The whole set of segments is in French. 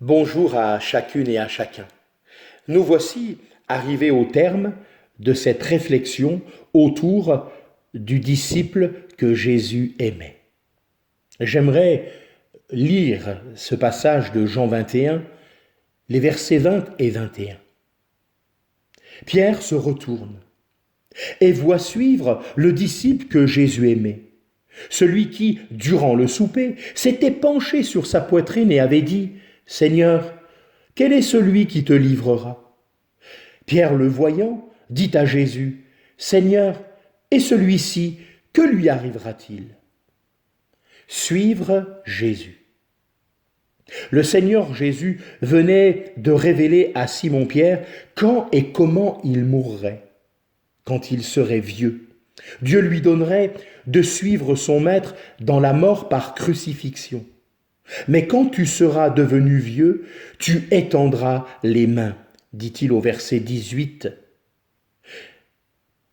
Bonjour à chacune et à chacun. Nous voici arrivés au terme de cette réflexion autour du disciple que Jésus aimait. J'aimerais lire ce passage de Jean 21, les versets 20 et 21. Pierre se retourne et voit suivre le disciple que Jésus aimait, celui qui, durant le souper, s'était penché sur sa poitrine et avait dit « Seigneur, quel est celui qui te livrera ?» Pierre, le voyant, dit à Jésus « Seigneur, et celui-ci, que lui arrivera-t-il » Suivre Jésus. Le Seigneur Jésus venait de révéler à Simon-Pierre quand et comment il mourrait, quand il serait vieux. Dieu lui donnerait de suivre son maître dans la mort par crucifixion. Mais quand tu seras devenu vieux, tu étendras les mains, dit-il au verset 18.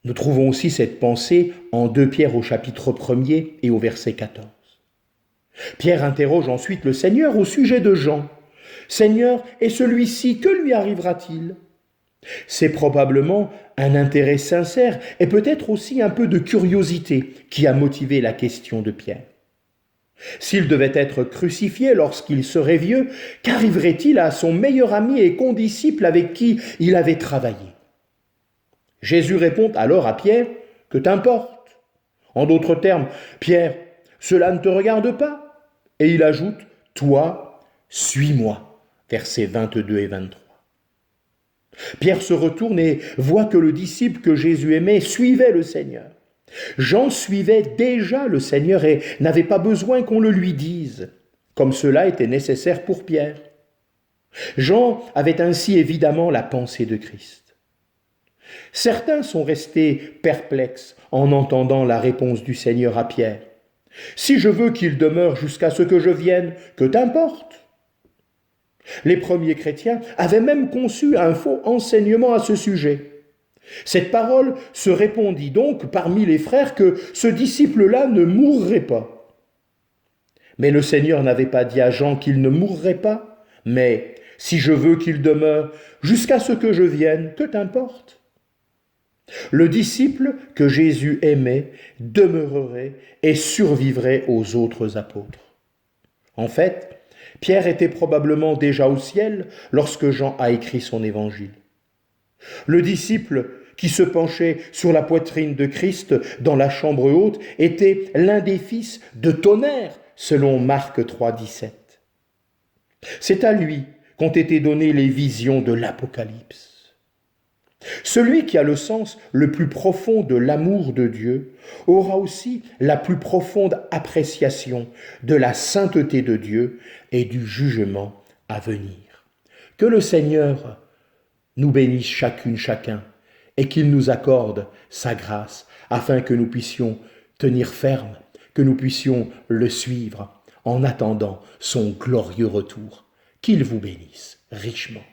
Nous trouvons aussi cette pensée en 2 Pierre au chapitre 1er et au verset 14. Pierre interroge ensuite le Seigneur au sujet de Jean. « Seigneur, et celui-ci, que lui arrivera-t-il » C'est probablement un intérêt sincère et peut-être aussi un peu de curiosité qui a motivé la question de Pierre. S'il devait être crucifié lorsqu'il serait vieux, qu'arriverait-il à son meilleur ami et condisciple avec qui il avait travaillé ? Jésus répond alors à Pierre que t'importe. En d'autres termes, Pierre, cela ne te regarde pas. Et il ajoute, toi, suis-moi. Versets 22 et 23. Pierre se retourne et voit que le disciple que Jésus aimait suivait le Seigneur. Jean suivait déjà le Seigneur et n'avait pas besoin qu'on le lui dise, comme cela était nécessaire pour Pierre. Jean avait ainsi évidemment la pensée de Christ. Certains sont restés perplexes en entendant la réponse du Seigneur à Pierre. « Si je veux qu'il demeure jusqu'à ce que je vienne, que t'importe ?» Les premiers chrétiens avaient même conçu un faux enseignement à ce sujet. Cette parole se répandit donc parmi les frères que ce disciple-là ne mourrait pas. Mais le Seigneur n'avait pas dit à Jean qu'il ne mourrait pas, mais « si je veux qu'il demeure jusqu'à ce que je vienne, que t'importe ?» Le disciple que Jésus aimait demeurerait et survivrait aux autres apôtres. En fait, Pierre était probablement déjà au ciel lorsque Jean a écrit son évangile. Le disciple qui se penchait sur la poitrine de Christ dans la chambre haute était l'un des fils de tonnerre, selon Marc 3, 17. C'est à lui qu'ont été données les visions de l'Apocalypse. Celui qui a le sens le plus profond de l'amour de Dieu aura aussi la plus profonde appréciation de la sainteté de Dieu et du jugement à venir. Que le Seigneur nous bénisse chacune, chacun, et qu'il nous accorde sa grâce afin que nous puissions tenir ferme, que nous puissions le suivre en attendant son glorieux retour. Qu'il vous bénisse richement.